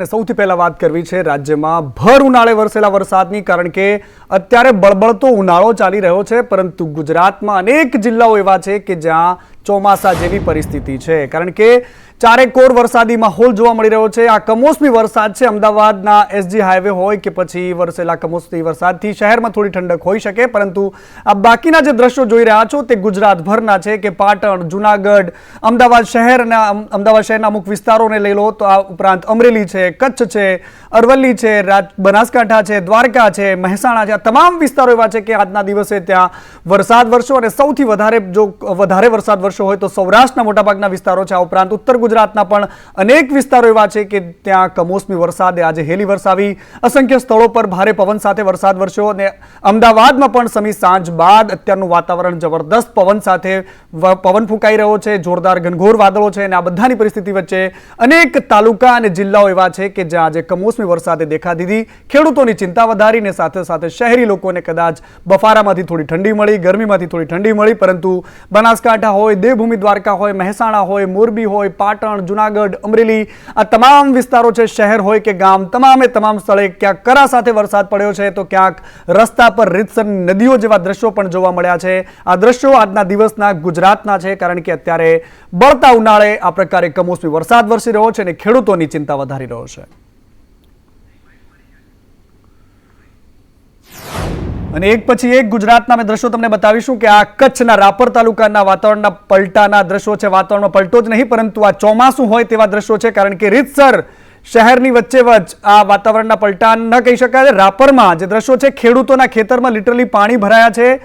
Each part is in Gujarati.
સૌથી પહેલા વાત કરવી છે રાજ્યમાં ભર ઉનાળે વરસેલા વરસાદની, કારણ કે અત્યારે બળબળતો ઉનાળો ચાલી રહ્યો છે, પરંતુ ગુજરાતમાં અનેક જિલ્લાઓ એવા છે કે જ્યાં ચોમાસા જેવી પરિસ્થિતિ છે, કારણ કે ચારેકોર વરસાદી માહોલ જોવા મળી રહ્યો છે। આ કમોસમી વરસાદ છે। અમદાવાદના એસજી હાઈવે હોય કે પછી વરસેલા કમોસમી વરસાદથી શહેરમાં થોડી ઠંડક હોઈ શકે, પરંતુ આ બાકીના જે દ્રશ્યો જોઈ રહ્યા છો તે ગુજરાતભરના છે કે પાટણ, જૂનાગઢ, અમદાવાદ શહેરના અમુક વિસ્તારોને લઈ લો તો આ ઉપરાંત અમરેલી છે, કચ્છ છે, અરવલ્લી છે, બનાસકાંઠા છે, દ્વારકા છે, મહેસાણા છે, આ તમામ વિસ્તારો એવા છે કે આજના દિવસે ત્યાં વરસાદ વરસ્યો અને સૌથી વધારે વરસાદ વરસ્યો હોય તો સૌરાષ્ટ્રના મોટાભાગના વિસ્તારો છે। આ ઉપરાંત ઉત્તર ગુજરાતના પણ અનેક વિસ્તારો એવા છે કે ત્યાં કમોસમી વરસાદે આજે હેલી વરસાવી, અસંખ્ય સ્થળો પર ભારે પવન સાથે વરસાદ વરસ્યો અને અમદાવાદમાં પણ સમી સાંજ બાદ અત્યારનું વાતાવરણ જબરદસ્ત પવન સાથે પવન ફૂંકાઈ રહ્યો છે, જોરદાર ઘનઘોર વાદળો છે અને આ બધાની પરિસ્થિતિ વચ્ચે અનેક તાલુકા અને જિલ્લાઓ એવા છે કે જ્યાં આજે કમોસમી વરસાદે દેખા દીધી, ખેડૂતોની ચિંતા વધારીને સાથે સાથે શહેરી લોકોને કદાચ બફારામાંથી થોડી ઠંડી મળી, ગરમીમાંથી થોડી ઠંડી મળી, પરંતુ બનાસકાંઠા હોય, દેવભૂમિ દ્વારકા હોય, મહેસાણા હોય, મોરબી હોય, પાટણ, જૂનાગઢ, અમરેલી, આ તમામ વિસ્તારો છે, શહેર હોય કે ગામ, તમામ સ્થળે ક્યાંક કરા સાથે વરસાદ પડ્યો છે તો ક્યાંક રસ્તા પર રીતસર નદીઓ જેવા દ્રશ્યો પણ જોવા મળ્યા છે। આ દ્રશ્યો આજના દિવસના ગુજરાતના છે, કારણ કે અત્યારે બળતા ઉનાળે આ પ્રકારે કમોસમી વરસાદ વરસી રહ્યો છે અને ખેડૂતોની ચિંતા વધારી રહ્યો છે। અને એક પછી એક ગુજરાતના અમે દ્રશ્યો તમને બતાવીશું કે આ કચ્છના રાપર તાલુકાના વાતાવરણના પલટાના દ્રશ્યો છે। વાતાવરણમાં પલટો જ નહીં પરંતુ આ ચોમાસું હોય તેવા દ્રશ્યો છે, કારણ કે રીતસર શહેરની વચ્ચે આ વાતાવરણના પલટા ન કહી શકાય। રાપરમાં જે દ્રશ્યો છે, ખેડૂતોના ખેતરમાં લિટરલી પાણી ભરાયા છે,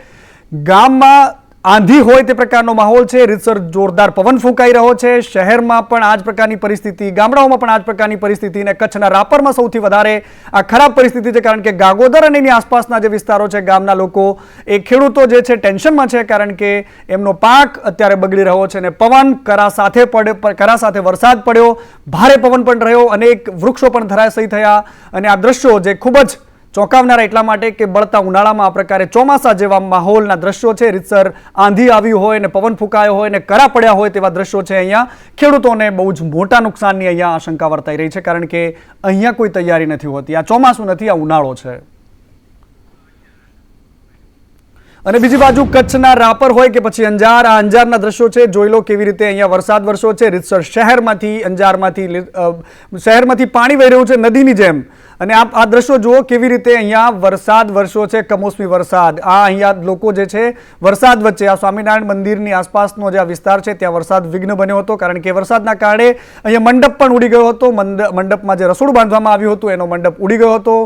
ગામમાં આંધી હોય તે પ્રકારનો માહોલ છે, રીતસર જોરદાર પવન ફૂંકાઈ રહ્યો છે, શહેરમાં પણ આ જ પ્રકારની પરિસ્થિતિ, ગામડાઓમાં પણ આ જ પ્રકારની પરિસ્થિતિ અને કચ્છના રાપરમાં સૌથી વધારે આ ખરાબ પરિસ્થિતિ છે, કારણ કે ગાગોદર અને એની આસપાસના જે વિસ્તારો છે, ગામના લોકો, એ ખેડૂતો જે છે ટેન્શનમાં છે, કારણ કે એમનો પાક અત્યારે બગડી રહ્યો છે અને પવન કરા સાથે વરસાદ પડ્યો, ભારે પવન પણ રહ્યો, અનેક વૃક્ષો પણ ધરાશાયી થયા અને આ દ્રશ્યો જે ખૂબ જ ચોંકાવનારા એટલા માટે કે બળતા ઉનાળામાં આ પ્રકારે ચોમાસા જેવા માહોલના દ્રશ્યો છે, રીતસર આંધી આવી હોય ને પવન ફૂંકાયો હોય ને કરા પડ્યા હોય તેવા દ્રશ્યો છે। અહીંયા ખેડૂતોને બહુ જ મોટા નુકસાનની અહીંયા આશંકા વર્તાઈ રહી છે, કારણ કે અહીંયા કોઈ તૈયારી નથી હોતી। આ ચોમાસું નથી, આ ઉનાળો છે। અને બીજી બાજુ કચ્છના રાપર હોય કે પછી અંજાર, આ અંજારના દ્રશ્યો છે, જોઈ લો કેવી રીતે અહીંયા વરસાદ વરસ્યો છે, રીતસર શહેરમાંથી પાણી વહી રહ્યું છે નદીની જેમ, અને આ દ્રશ્યો જુઓ કેવી રીતે અહીંયા વરસાદ વરસ્યો છે, કમોસમી વરસાદ। આ અહીંયા લોકો જે છે વરસાદ વચ્ચે આ સ્વામિનારાયણ મંદિરની આસપાસનો જે આ વિસ્તાર છે ત્યાં વરસાદ વિઘ્ન બન્યો હતો, કારણ કે વરસાદના કારણે અહીંયા મંડપ પણ ઉડી ગયો હતો, મંડપમાં જે રસોડું બાંધવામાં આવ્યું હતું એનો મંડપ ઉડી ગયો હતો,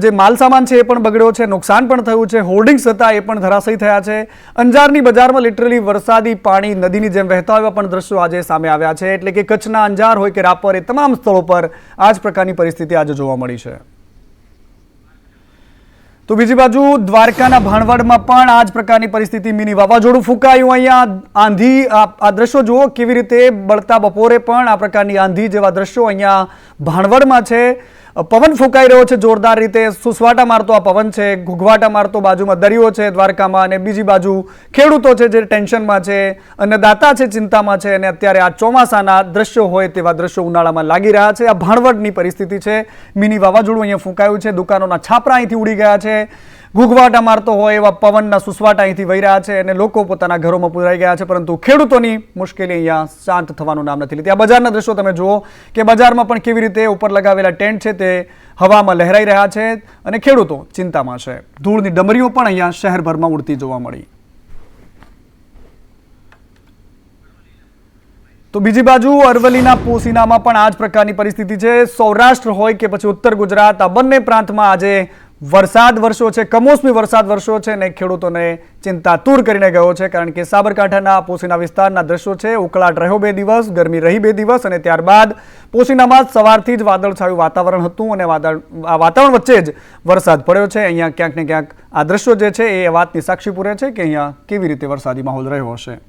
જે માલ સામાન છે એ પણ બગડ્યો છે, નુકસાન પણ થયું છે, હોર્ડિંગ્સ હતા એ પણ ધરાશાયી થયા છે। અંજારની બજારમાં લિટરલી વરસાદી પાણી નદીની જેમ વહેતા એવા પણ દ્રશ્યો આજે સામે આવ્યા છે, એટલે કે કચ્છના અંજાર હોય કે રાપર, એ તમામ સ્થળો પર આ જ પ્રકારની પરિસ્થિતિ આજે જોવા મળી છે। તો બીજી બાજુ દ્વારકાના ભાણવડમાં પણ આ જ પ્રકારની પરિસ્થિતિ, મિની વાવાઝોડું ફૂંકાયું, અહીંયા આંધી, આ દ્રશ્યો જુઓ કેવી રીતે બળતા બપોરે પણ આ પ્રકારની આંધી જેવા દ્રશ્યો અહીંયા ભાણવડમાં છે, પવન ફૂંકાઈ રહ્યો છે જોરદાર રીતે, સુસવાટા મારતો આ પવન છે, ઘૂઘવાટા મારતો બાજુમાં દરિયો છે દ્વારકામાં, અને બીજી બાજુ ખેડૂતો છે જે ટેન્શનમાં છે, અન્નદાતા છે ચિંતામાં છે, અને અત્યારે આ ચોમાસાના દ્રશ્યો હોય તેવા દ્રશ્યો ઉનાળામાં લાગી રહ્યા છે। આ ભાણવડની પરિસ્થિતિ છે, મિની વાવાઝોડું અહીંયા ફૂંકાયું છે, દુકાનોના છાપરા અહીંથી ઉડી ગયા છે, ઘૂઘવાટા મારતો હોય એવા પવનના સુસવાટા અહીંથી વહી રહ્યા છે અને લોકો પોતાના ઘરોમાં પુરાઈ ગયા છે, પરંતુ ખેડૂતોની મુશ્કેલી અહીંયા શાંત થવાનું નામ નથી લેતી। આ બજારના દ્રશ્યો તમે જુઓ કે બજારમાં પણ કેવી રીતે ઉપર લગાવેલા ટેન્ટ છે તે હવામાં લહેરાઈ રહ્યા છે અને ખેડૂતો ચિંતામાં છે। ધૂળની ડમરીઓ પણ અહીંયા શહેરભરમાં ઉડતી જોવા મળી। તો બીજી બાજુ અરવલ્લીના પોશીનામાં પણ આ જ પ્રકારની પરિસ્થિતિ છે। સૌરાષ્ટ્ર હોય કે પછી ઉત્તર ગુજરાત, આ બંને પ્રાંતમાં આજે વરસાદ વરસ્યો છે, કમોસમી વરસાદ વરસ્યો છે અને ખેડૂતોને ચિંતાતુર કરીને ગયો છે, કારણ કે સાબરકાંઠાના પોશીના વિસ્તારના દ્રશ્યો છે, ઉકળાટ રહ્યો 2 દિવસ, ગરમી રહી 2 દિવસ અને ત્યારબાદ પોશીનામાં સવારથી જ વાદળછાયું વાતાવરણ હતું અને આ વાતાવરણ વચ્ચે જ વરસાદ પડ્યો છે। અહીંયા ક્યાંક ને ક્યાંક આ દ્રશ્યો જે છે એ વાતની સાક્ષી પૂરે છે કે અહીંયા કેવી રીતે વરસાદી માહોલ રહ્યો હશે।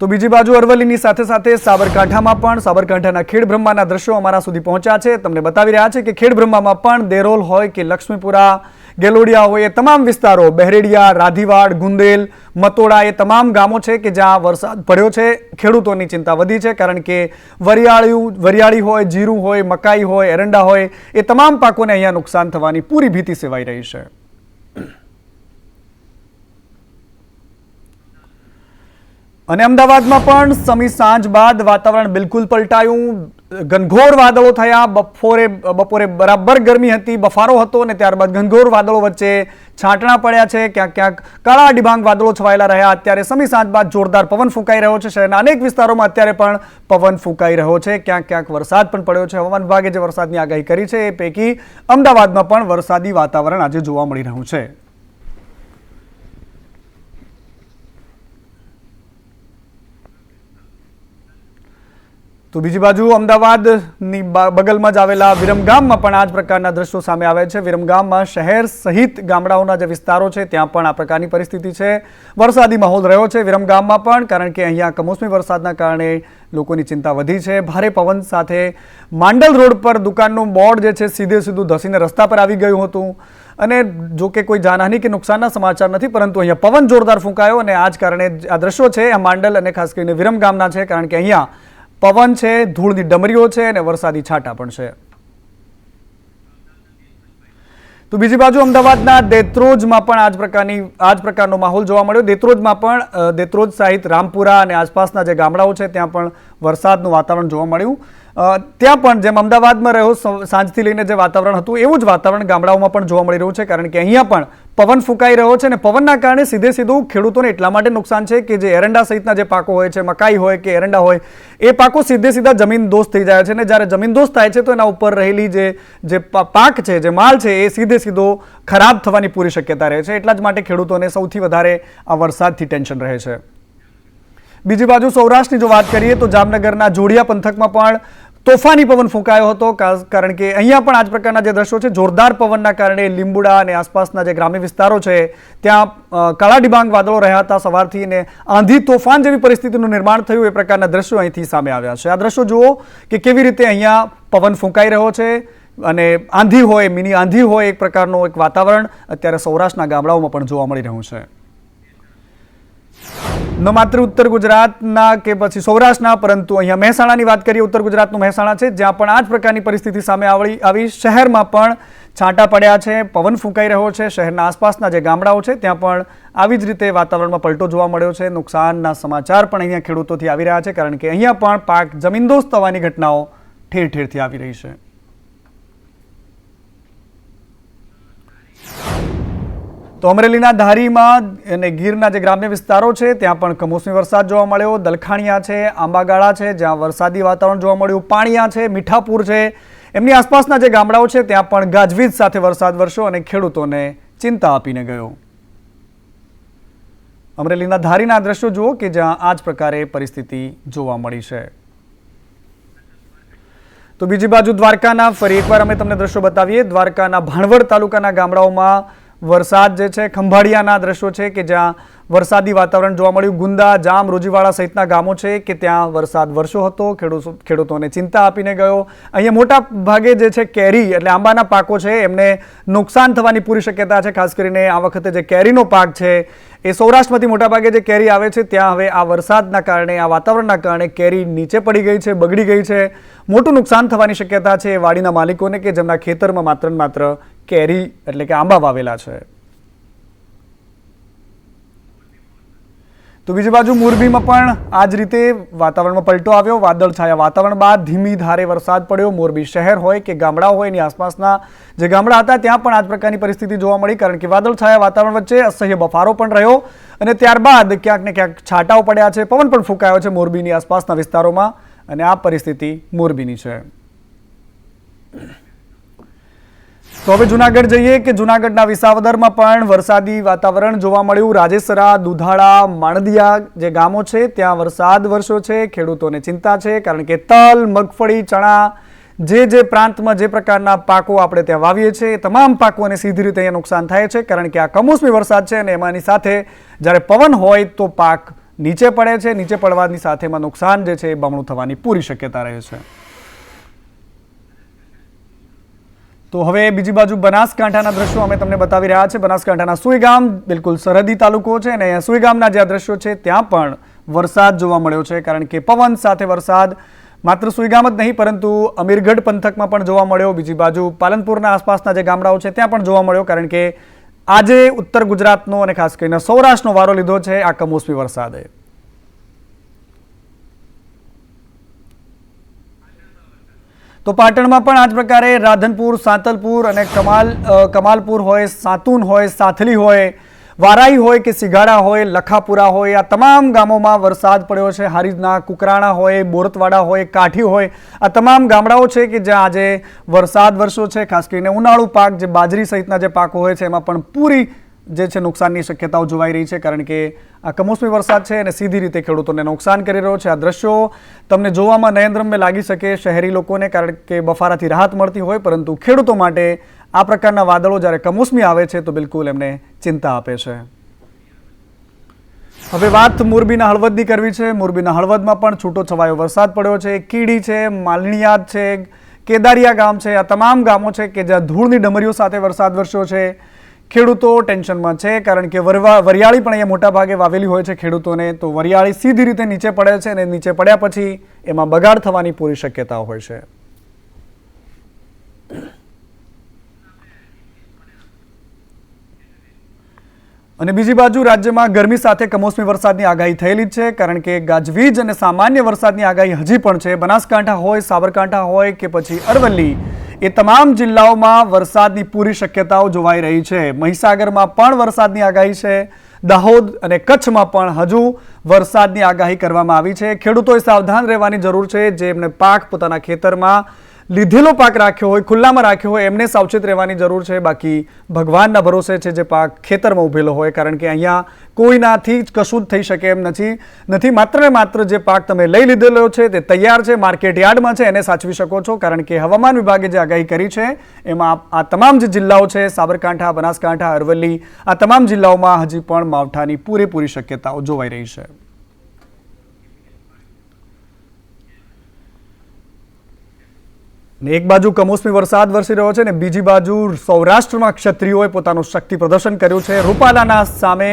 તો બીજી બાજુ અરવલ્લીની સાથે સાથે સાબરકાંઠામાં પણ સાબરકાંઠાના ખેડબ્રહ્માના દ્રશ્યો અમારા સુધી પહોંચ્યા છે, તમને બતાવી રહ્યા છે કે ખેડબ્રહ્મામાં પણ દેરોલ હોય કે લક્ષ્મીપુરા ગેલોડિયા હોય, એ તમામ વિસ્તારો, બહેરેડિયા, રાધીવાડ, ગુંદેલ, મતોડા, એ તમામ ગામો છે કે જ્યાં વરસાદ પડ્યો છે. ખેડૂતોની ચિંતા વધી છે, કારણ કે વરિયાળી હોય, જીરું હોય, મકાઈ હોય, એરંડા હોય, એ તમામ પાકોને અહીંયા નુકસાન થવાની પૂરી ભીતિ સેવાઈ રહી છે. અને અમદાવાદમાં પણ સમી સાંજ બાદ વાતાવરણ બિલકુલ પલટાયું. ઘનઘોર વાદળો થયા. બપોરે બરાબર ગરમી હતી, બફારો હતો, અને ત્યારબાદ ઘનઘોર વાદળો વચ્ચે છાંટણા પડ્યા છે. ક્યાંક ક્યાંક કાળા ડિબાંગ વાદળો છવાયેલા રહ્યા. અત્યારે સમી સાંજ બાદ જોરદાર પવન ફૂંકાઈ રહ્યો છે. શહેરના અનેક વિસ્તારોમાં અત્યારે પણ પવન ફૂંકાઈ રહ્યો છે. ક્યાંક ક્યાંક વરસાદ પણ પડ્યો છે. હવામાન વિભાગે જે વરસાદની આગાહી કરી છે એ પૈકી અમદાવાદમાં પણ વરસાદી વાતાવરણ આજે જોવા મળી રહ્યું છે. તો બીજી બાજુ અમદાવાદની બગલમાં જ આવેલા વિરમગામમાં પણ આ જ પ્રકારના દ્રશ્યો સામે આવ્યા છે. વિરમગામમાં શહેર સહિત ગામડાઓના જે વિસ્તારો છે ત્યાં પણ આ પ્રકારની પરિસ્થિતિ છે. વરસાદી માહોલ રહ્યો છે વિરમગામમાં પણ, કારણ કે અહીંયા કમોસમી વરસાદના કારણે લોકોની ચિંતા વધી છે. ભારે પવન સાથે માંડલ રોડ પર દુકાનનું બોર્ડ જે છે સીધું ધસીને રસ્તા પર આવી ગયું હતું. અને જો કે કોઈ જાનહાની કે નુકસાનના સમાચાર નથી, પરંતુ અહીંયા પવન જોરદાર ફૂંકાયો, અને આ જ કારણે આ દ્રશ્યો છે આ માંડલ અને ખાસ કરીને વિરમગામના છે, કારણ કે અહીંયા પવન છે, ધૂળની ડમરીઓ છે, અને વરસાદી છાંટા પણ છે. તો બીજી બાજુ અમદાવાદના દેત્રોજમાં પણ આ જ પ્રકારનો માહોલ જોવા મળ્યો. દેત્રોજમાં પણ દેત્રોજ સહિત રામપુરા અને આસપાસના જે ગામડાઓ છે ત્યાં પણ વરસાદનું વાતાવરણ જોવા મળ્યું. ત્યાં પણ જેમ અમદાવાદમાં રહ્યો સાંજથી લઈને જે વાતાવરણ હતું એવું જ વાતાવરણ ગામડાઓમાં પણ જોવા મળી રહ્યું છે, કારણ કે અહીંયા પણ પવન ફૂંકાઈ રહ્યો છે. અને પવનના કારણે સીધું ખેડૂતોને એટલા માટે નુકસાન છે કે જે એરંડા સહિતના જે પાકો હોય છે, મકાઈ હોય કે એરંડા હોય, એ પાકો સીધા જમીન દોસ્ત થઈ જાય છે. અને જ્યારે જમીન દોસ્ત થાય છે તો એના ઉપર રહેલી જે પાક છે, જે માલ છે, એ સીધો ખરાબ થવાની પૂરી શક્યતા રહે છે. એટલા જ માટે ખેડૂતોને સૌથી વધારે આ વરસાદથી ટેન્શન રહે છે. બીજી બાજુ સૌરાષ્ટ્રની જો વાત કરીએ તો જામનગરના જોડિયા પંથકમાં પણ તોફાની પવન ફૂંકાયો હતો, કારણ કે અહીંયા પણ આ જ પ્રકારના જે દ્રશ્યો છે, જોરદાર પવનના કારણે લીંબુડા અને આસપાસના જે ગ્રામ્ય વિસ્તારો છે ત્યાં કાળા ડિબાંગ વાદળો રહ્યા હતા સવારથી, અને આંધી તોફાન જેવી પરિસ્થિતિનું નિર્માણ થયું. એ પ્રકારના દ્રશ્યો અહીંથી સામે આવ્યા છે. આ દ્રશ્યો જુઓ કે કેવી રીતે અહીંયા પવન ફૂંકાઈ રહ્યો છે, અને આંધી હોય, મિની આંધી હોય, એક પ્રકારનું એક વાતાવરણ અત્યારે સૌરાષ્ટ્રના ગામડાઓમાં પણ જોવા મળી રહ્યું છે. ન માત્ર ઉત્તર ગુજરાતના કે પછી સૌરાષ્ટ્રના, પરંતુ અહીંયા મહેસાણાની વાત કરીએ. ઉત્તર ગુજરાતનું મહેસાણા છે, જ્યાં પણ આ જ પ્રકારની પરિસ્થિતિ સામે આવી. શહેરમાં પણ છાંટા પડ્યા છે, પવન ફૂંકાઈ રહ્યો છે. શહેરના આસપાસના જે ગામડાઓ છે ત્યાં પણ આવી જ રીતે વાતાવરણમાં પલટો જોવા મળ્યો છે. નુકસાનના સમાચાર પણ અહીંયા ખેડૂતોથી આવી રહ્યા છે, કારણ કે અહીંયા પણ પાક જમીનદોસ્ત થવાની ઘટનાઓ ઠેર ઠેરથી આવી રહી છે. તો અમરેલીના ધારીમાં અને ગીરના જે ગ્રામ્ય વિસ્તારો છે ત્યાં પણ કમોસમી વરસાદ જોવા મળ્યો. દલખાણીયા છે, આંબાગાળા છે, જ્યાં વરસાદી વાતાવરણ જોવા મળ્યું. પાણીયા છે, મીઠાપુર છે, એમની આસપાસના જે ગામડાઓ છે ત્યાં પણ ગાજવીજ સાથે વરસાદ વરસ્યો અને ખેડૂતોને ચિંતા આપીને ગયો. અમરેલીના ધારીના દ્રશ્યો જુઓ કે જ્યાં આ જ પ્રકારે પરિસ્થિતિ જોવા મળી છે. તો બીજી બાજુ દ્વારકાના ફરી એકવાર અમે તમને દ્રશ્યો બતાવીએ. દ્વારકાના ભાણવડ તાલુકાના ગામડાઓમાં વરસાદ જે છે, ખંભાળિયાના દ્રશ્યો છે કે જ્યાં વરસાદી વાતાવરણ જોવા મળ્યું. ગુંદા, જામ, રોજીવાડા સહિતના ગામો છે કે ત્યાં વરસાદ વરસ્યો હતો. ખેડૂતોને ચિંતા આપીને ગયો. અહીંયા મોટા ભાગે જે છે કેરી એટલે આંબાના પાકો છે એમને નુકસાન થવાની પૂરી શક્યતા છે. ખાસ કરીને આ વખતે જે કેરીનો પાક છે એ સૌરાષ્ટ્રમાંથી મોટાભાગે જે કેરી આવે છે ત્યાં હવે આ વરસાદના કારણે, આ વાતાવરણના કારણે કેરી નીચે પડી ગઈ છે, બગડી ગઈ છે. મોટું નુકસાન થવાની શક્યતા છે વાડીના માલિકોને કે જેમના ખેતરમાં માત્ર કેરી એટલે કે આંબા વાવેલા છે. તો બીજી બાજુ મોરબીમાં પણ આ જ રીતે વાતાવરણમાં પલટો આવ્યો. વાદળછાયા વાતાવરણ બાદ ધીમી ધારે વરસાદ પડ્યો. મોરબી શહેર હોય કે ગામડાઓ હોય, એની આસપાસના જે ગામડા હતા ત્યાં પણ આ જ પ્રકારની પરિસ્થિતિ જોવા મળી, કારણ કે વાદળછાયા વાતાવરણ વચ્ચે અસહ્ય બફારો પણ રહ્યો અને ત્યારબાદ ક્યાંક ને ક્યાંક છાંટાઓ પડ્યા છે. પવન પણ ફૂંકાયો છે મોરબીની આસપાસના વિસ્તારોમાં, અને આ પરિસ્થિતિ મોરબીની છે. તો હવે જુનાગઢ જઈએ કે જુનાગઢના વિસાવદરમાં પણ વરસાદી વાતાવરણ જોવા મળ્યું. રાજેસરા, દુધાળા, માણદિયા જે ગામો છે ત્યાં વરસાદ વરસ્યો છે. ખેડૂતોને ચિંતા છે, કારણ કે તલ, મગફળી, ચણા જે પ્રાંતમાં જે પ્રકારના પાકો આપણે ત્યાં વાવીએ છીએ એ તમામ પાકોને સીધી રીતે અહીંયા નુકસાન થાય છે, કારણ કે આ કમોસમી વરસાદ છે અને એમાંની સાથે જ્યારે પવન હોય તો પાક નીચે પડે છે. નીચે પડવાની સાથે એમાં નુકસાન જે છે એ બમણું થવાની પૂરી શક્યતા રહે છે. તો હવે બીજી બાજુ બનાસકાંઠાના દ્રશ્યો અમે તમને બતાવી રહ્યા છે। બનાસકાંઠાના સુઈ ગામ બિલકુલ સરહદી તાલુકો છે અને સુઈ ગામના જે દ્રશ્યો છે ત્યાં પણ વરસાદ જોવા મળ્યો છે, કારણ કે પવન સાથે વરસાદ માત્ર સુઈ ગામ જ નહીં પરંતુ અમીરગઢ પંથકમાં પણ જોવા મળ્યો। બીજી બાજુ પાલનપુરના આસપાસના જે ગામડાઓ છે ત્યાં પણ જોવા મળ્યો, કારણ કે આજે ઉત્તર ગુજરાતનો અને ખાસ કરીને સૌરાષ્ટ્રનો વારો લીધો છે આ કમોસમી વરસાદે। તો પાટણમાં પણ આ જ પ્રકારે રાધનપુર, સાંતલપુર અને કમાલપુર હોય, સાતુન હોય, સાથલી હોય, વારાઈ હોય કે સિગાડા હોય, લખાપુરા હોય, આ તમામ ગામોમાં વરસાદ પડ્યો છે। હારીજના કુકરાણા હોય, બોરતવાડા હોય, કાઠી હોય, આ તમામ ગામડાઓ છે કે જ્યાં આજે વરસાદ વરસ્યો છે। ખાસ કરીને ઉનાળુ પાક જે બાજરી સહિતના જે પાકો હોય છે એમાં પણ પૂરી જે છે નુકસાનની શક્યતાઓ જોવાઈ રહી છે, કારણ કે આ કમોસમી વરસાદ છે અને સીધી રીતે ખેડૂતોને નુકસાન કરી રહ્યો છે। આ દ્રશ્યો તમને જોવામાં નયનરમ્ય લાગી શકે શહેરી લોકોને, કારણ કે બફારાથી રાહત મળતી હોય, પરંતુ ખેડૂતો માટે આ પ્રકારના વાદળો જ્યારે કમોસમી આવે છે તો બિલકુલ એમને ચિંતા આપે છે। હવે વાત મોરબીના હળવદની કરવી છે। મોરબીના હળવદમાં પણ છૂટો છવાયો વરસાદ પડ્યો છે। કીડી છે, માલણીયાદ છે, કેદારિયા ગામ છે, આ તમામ ગામો છે કે જ્યાં ધૂળની ડમરીઓ સાથે વરસાદ વરસ્યો છે। ખેડૂતો ટેન્શનમાં છે, કારણ કે વરિયાળી પણ અહીંયા મોટા ભાગે વાવેલી હોય છે ખેડૂતોને, તો વરિયાળી સીધી રીતે નીચે પડે છે અને નીચે પડ્યા પછી એમાં બગાડ થવાની પૂરી શક્યતાઓ હોય છે। અને બીજી બાજુ રાજ્યમાં ગરમી સાથે કમોસમી વરસાદની આગાહી થયેલી છે, કારણ કે ગાજવીજ અને સામાન્ય વરસાદની આગાહી હજી પણ છે। બનાસકાંઠા હોય, સાબરકાંઠા હોય કે પછી અરવલ્લી, એ તમામ જિલ્લાઓમાં વરસાદની પૂરી શક્યતાઓ જોવાઈ રહી છે। મહીસાગરમાં પણ વરસાદની આગાહી છે। દાહોદ અને કચ્છમાં પણ હજુ વરસાદની આગાહી કરવામાં આવી છે। ખેડૂતોએ સાવધાન રહેવાની જરૂર છે। જે એમને પાક પોતાના ખેતરમાં લીધેલો પાક રાખ્યો હોય, ખુલ્લામાં રાખ્યો હોય, એમને સાવચેત રહેવાની જરૂર છે। બાકી ભગવાનના ભરોસે છે જે પાક ખેતરમાં ઉભેલો હોય, કારણ કે અહીંયા કોઈનાથી જ કશું જ થઈ શકે એમ નથી। માત્ર ને માત્ર જે પાક તમે લઈ લીધેલો છે તે તૈયાર છે, માર્કેટ યાર્ડમાં છે, એને સાચવી શકો છો, કારણ કે હવામાન વિભાગે જે આગાહી કરી છે એમાં આ તમામ જે જિલ્લાઓ છે, સાબરકાંઠા, બનાસકાંઠા, અરવલ્લી, આ તમામ જિલ્લાઓમાં હજી પણ માવઠાની પૂરેપૂરી શક્યતાઓ જોવાઈ રહી છે। એક બાજુ કમોસમી વરસાદ વરસી રહ્યો છે અને બીજી બાજુ સૌરાષ્ટ્રમાં ક્ષત્રિયોએ પોતાનું શક્તિ પ્રદર્શન કર્યું છે। રૂપાલાના સામે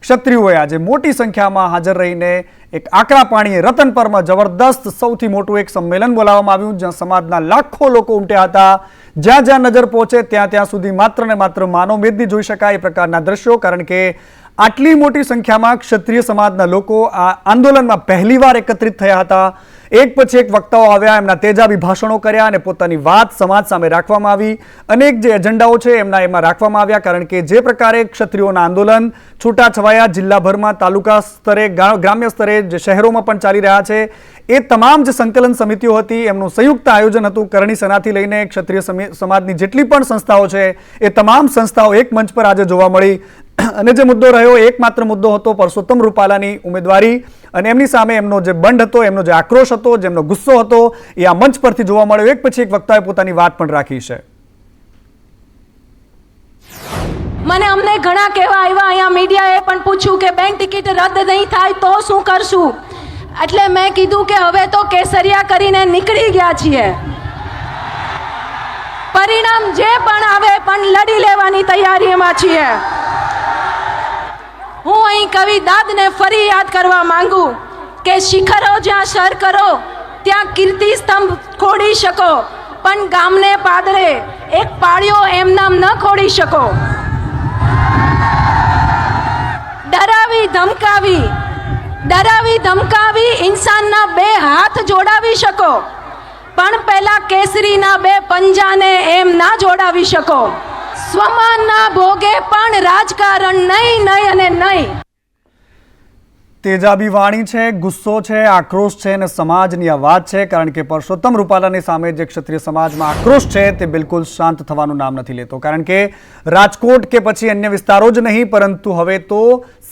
ક્ષત્રિયોએ આજે મોટી સંખ્યામાં હાજર રહીને એક આકરા પાણીએ રતનપરમાં જબરદસ્ત સૌથી મોટું એક સંમેલન બોલાવવામાં આવ્યું, જ્યાં સમાજના લાખો લોકો ઉમટ્યા હતા। જ્યાં જ્યાં નજર પહોંચે ત્યાં સુધી માત્ર ને માત્ર માનવમેદની જોઈ શકાય એ પ્રકારના દ્રશ્યો, કારણ કે આટલી મોટી સંખ્યામાં ક્ષત્રિય સમાજના લોકો આ આંદોલનમાં પહેલીવાર એકત્રિત થયા હતા। એક પછી એક વક્તાઓ આવ્યા, એમના તેજાબી ભાષણો કર્યા અને પોતાની વાત સમાજ સામે રાખવામાં આવી। અનેક જે એજન્ડાઓ છે એમાં રાખવામાં આવ્યા, કારણ કે જે પ્રકારે ક્ષત્રિયોના આંદોલન છૂટાછવાયા જિલ્લાભરમાં, તાલુકા સ્તરે, ગ્રામ્ય સ્તરે, જે શહેરોમાં પણ ચાલી રહ્યા છે, એ તમામ જે સંકલન સમિતિઓ હતી એમનું સંયુક્ત આયોજન હતું। કરણી સેનાથી લઈને ક્ષત્રિય સમાજની જેટલી પણ સંસ્થાઓ છે એ તમામ સંસ્થાઓ એક મંચ પર આજે જોવા મળી। અને જે મુદ્દો રહ્યો, એકમાત્ર મુદ્દો હતો પરસોત્તમ રૂપાલાની ઉમેદવારી, અને એમની સામે એમનો જે બંધ હતો, એમનો જે આક્રોશ હતો, જેમનો ગુસ્સો હતો, એ આ મંચ પરથી જોવા મળ્યો। એક પછી એક વક્તાએ પોતાની વાત પણ રાખી છે। અમને ઘણા કહેવા આવ્યા, અહીંયા મીડિયાએ પણ પૂછ્યું કે બેંક ટિકિટ રદ નહીં થાય તો શું કરશું? એટલે મેં કીધું કે હવે તો કેસરિયા કરીને નીકળી ગયા છીએ। પરિણામ જે પણ આવે પણ લડી લેવાની તૈયારીમાં છીએ। હું અહીં કવિ દાદને ફરી યાદ કરવા માંગુ કે શિખરો જ્યાં સર કરો ત્યાં કીર્તિ સ્તંભ ખોડી શકો, પણ ગામને પાદરે એક પાળ્યો એમ નામ ન ખોડી શકો। ડરાવી ધમકાવી ઇન્સાનના બે હાથ જોડાવી શકો, પણ પહેલા કેસરીના બે પંજાને એમ ના જોડાવી શકો। સ્વમાનના ભોગે પણ રાજકારણ નહીં અને નહીં। તેજાબી વાણી છે, ગુસ્સો છે, આક્રોશ છે અને સમાજની આ વાત છે, કારણ કે પરસોત્તમ રૂપાલાની સામે જે ક્ષત્રિય સમાજમાં આક્રોશ છે તે બિલકુલ શાંત થવાનું નામ નથી લેતો, કારણ કે રાજકોટ કે પછી અન્ય વિસ્તારો જ નહીં, પરંતુ હવે તો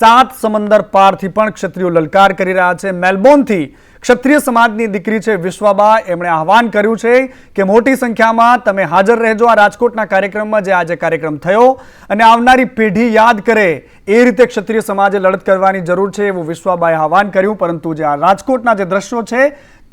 7 સમંદર પારથી પણ ક્ષત્રિયો લલકાર કરી રહ્યા છે। મેલબોર્નથી ક્ષત્રિય સમાજની દીકરી છે વિશ્વાબા, એમણે આહવાન કર્યું છે કે મોટી સંખ્યામાં તમે હાજર રહેજો આ રાજકોટના કાર્યક્રમમાં, જે આજે કાર્યક્રમ થયો, અને આવનારી પેઢી યાદ કરે એ રીતે ક્ષત્રિય સમાજે લડત કરવાની જરૂર છે એવું વિશ્વાબાએ આહવાન કર્યું। પરંતુ જે આ રાજકોટના જે દ્રશ્યો છે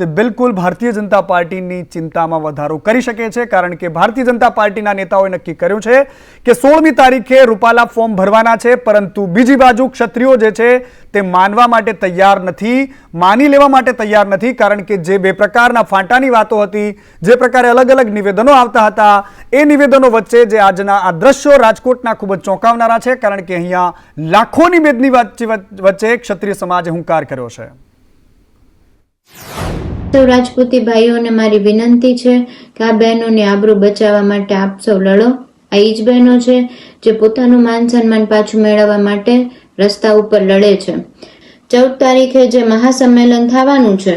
તે બિલકુલ ભારતીય જનતા પાર્ટીની ચિંતામાં વધારો કરી શકે છે, કારણ કે ભારતીય જનતા પાર્ટીના નેતાઓએ નક્કી કર્યું છે કે 16મી તારીખે રૂપાલા ફોર્મ ભરવાના છે, પરંતુ બીજી બાજુ ક્ષત્રિયો જે છે તે માનવા માટે તૈયાર નથી, માની લેવા માટે તૈયાર નથી, કારણ કે જે બે પ્રકારના ફાંટાની વાતો હતી, જે પ્રકારે અલગ અલગ નિવેદનો આવતા હતા, એ નિવેદનો વચ્ચે જે આજના આ દ્રશ્યો રાજકોટના ખૂબ જ ચોંકાવનારા છે, કારણ કે અહીંયા લાખોની મેદની વચ્ચે ક્ષત્રિય સમાજે હુંકાર કર્યો છે. સૌ રાજપૂતી ભાઈઓને મારી વિનંતી છે કે આ બહેનોની આબરૂ બચાવવા માટે આપ સૌ લડો. આ ઈ જ બહેનો છે જે પોતાનું માન સન્માન પાછું મેળવવા માટે રસ્તા ઉપર લડે છે. 14 તારીખે જે મહાસંમેલન થવાનું છે,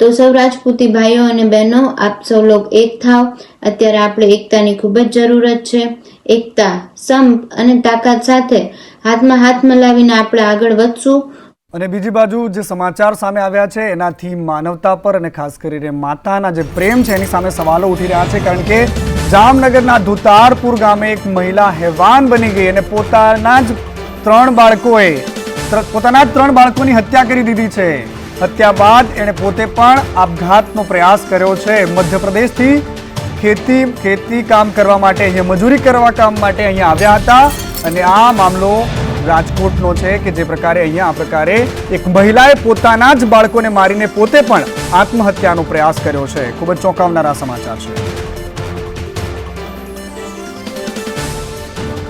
તો સૌ રાજપૂતી ભાઈઓ અને બહેનો આપ સૌ લોગ એક થાવ. અત્યારે આપણે એકતાની ખૂબ જ જરૂરત છે. એકતા, સંપ અને તાકાત સાથે હાથમાં હાથ મિલાવીને આપણે આગળ વધશું. અને બીજી બાજુ જે સમાચાર સામે આવ્યા છે એનાથી માનવતા પર અને ખાસ કરીને માતાના જે પ્રેમ છે એની સામે સવાલો ઉઠી રહ્યા છે, કારણ કે જામનગરના ધુતારપુર ગામે એક મહિલા હેવાન બની ગઈ અને પોતાના જ 3 બાળકોની હત્યા કરી દીધી છે. હત્યા બાદ એણે પોતે પણ આપઘાતનો પ્રયાસ કર્યો છે. મધ્યપ્રદેશથી ખેતી કામ કરવા માટે, અહીંયા મજૂરી કરવા કામ માટે અહીંયા આવ્યા હતા, અને આ મામલો રાજકોટનો છે કે જે પ્રકારે અહીંયા આ પ્રકારે એક મહિલાએ પોતાના જ બાળકોને મારીને પોતે પણ આત્મહત્યાનો પ્રયાસ કર્યો છે. ખૂબ જ ચોંકાવનારા સમાચાર છે.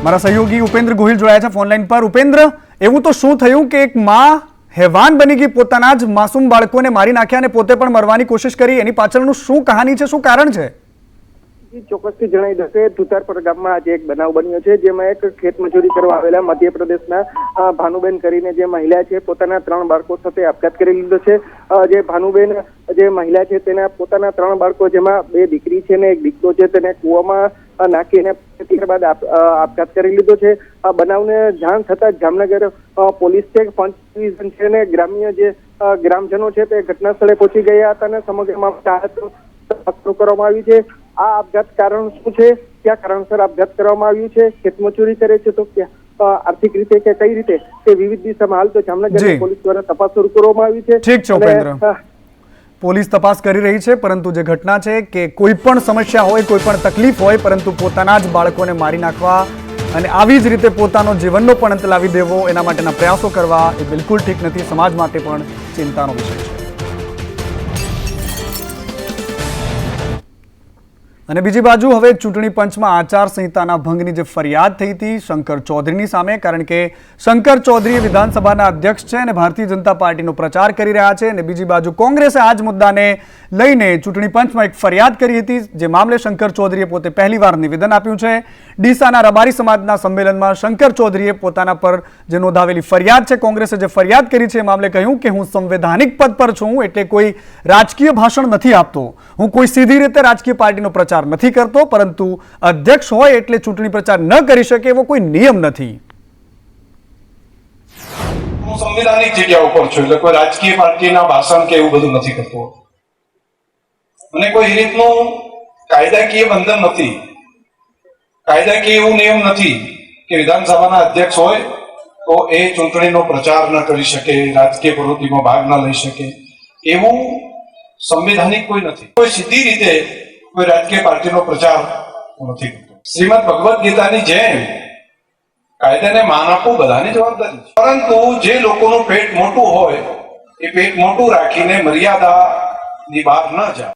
મારા સહયોગી ઉપેન્દ્ર ગોહિલ જોડાયા છે ફોનલાઈન પર. ઉપેન્દ્ર, એવું તો શું થયું કે એક માં હેવાન બની ગઈ, પોતાના જ માસૂમ બાળકોને મારી નાખ્યા અને પોતે પણ મરવાની કોશિશ કરી, એની પાછળનું શું કહાની છે, શું કારણ છે? ચોક્કસથી જણાવી દશે, ધુતારપર ગામમાં આજે એક બનાવ બન્યો છે, જેમાં એક ખેત મજૂરી કરવા આવેલા મધ્યપ્રદેશના ભાનુબેન કરીને જે મહિલા છે પોતાના 3 બાળકો સાથે આપઘાત કરી લીધો છે. જે ભાનુબેન જે મહિલા છે તેના પોતાના 3 બાળકો, જેમાં 2 દીકરી છે ને 1 દીકરો છે, તેને કૂવામાં નાખીને ત્યારબાદ આપઘાત કરી લીધો છે. આ બનાવને જાણ થતા જામનગર પોલીસ છે, પંચ ડિવિઝન છે ને ગ્રામ્ય જે ગ્રામજનો છે તે ઘટના સ્થળે પહોંચી ગયા હતા અને સમગ્ર મામલે કરવામાં આવી છે. આ આપઘાત કારણ શું છે, ક્યાં કારણસર આપઘાત કરવામાં આવ્યું છે, ખેતમજૂરી કરે છે તો ક્યાં આર્થિક રીતે કે કઈ રીતે, તે વિવિધ દિશામાં હાલ તો જામનગર પોલીસ દ્વારા તપાસ શરૂ કરવામાં આવી છે. ઠીક છે ઉપેન્દ્ર, પોલીસ તપાસ કરી રહી છે, પરંતુ જે ઘટના છે કે કોઈ પણ સમસ્યા હોય, કોઈ પણ તકલીફ હોય, પરંતુ પોતાના જ બાળકોને મારી નાખવા અને આવી જ રીતે પોતાનો જીવનનો પણ અંત લાવી દેવો, એના માટેના પ્રયાસો કરવા એ બિલકુલ ઠીક નથી. સમાજ માટે પણ ચિંતાનો વિષય છે. અને બીજી બાજુ હવે ચૂંટણી પંચમાં આચારસંહિતાના ભંગની જે ફરિયાદ થઈ હતી શંકર ચૌધરીની સામે, કારણ કે શંકર ચૌધરી વિધાનસભાના અધ્યક્ષ છે અને ભારતીય જનતા પાર્ટીનો પ્રચાર કરી રહ્યા છે, અને બીજી બાજુ કોંગ્રેસે આ જ મુદ્દાને લઈને ચૂંટણી પંચમાં એક ફરિયાદ કરી હતી, જે મામલે શંકર ચૌધરીએ પોતે પહેલીવાર નિવેદન આપ્યું છે. ડીસાના રબારી સમાજના સંમેલનમાં શંકર ચૌધરીએ પોતાના પર જે નોંધાવેલી ફરિયાદ છે, કોંગ્રેસે જે ફરિયાદ કરી છે, એ મામલે કહ્યું કે હું સંવૈધાનિક પદ પર છું, એટલે કોઈ રાજકીય ભાષણ નથી આપતો, હું કોઈ સીધી રીતે રાજકીય પાર્ટીનો પ્રચાર નથી કરતો, પરંતુ અધ્યક્ષ હોય એટલે ચૂંટણી પ્રચાર ન કરી શકે એવો કોઈ નિયમ નથી. હું સંવિધાનિક જગ્યા ઉપર છું, એટલે કોઈ રાજકીય પાર્ટીના ભાષણ કે એવું બધું નથી કરતો, અને કોઈ રીતનું કાયદાકીય બંધન નથી, કાયદાકીય એવું નિયમ નથી કે વિધાનસભાના અધ્યક્ષ હોય તો એ ચૂંટણીનો પ્રચાર ન કરી શકે, રાજકીય પ્રવૃત્તિમાં ભાગ ન લઈ શકે, એવું સંવિધાનિક કોઈ નથી. કોઈ સીધી રીતે કોઈ રાજકીય પાર્ટીનો પ્રચાર નથી કરતો. શ્રીમદ ભગવદ ગીતાની જેમ કાયદાને માન આપવું બધાની જવાબદારી છે, પરંતુ જે લોકોનું પેટ મોટું હોય એ પેટ મોટું રાખીને મર્યાદાની બહાર ન જાય.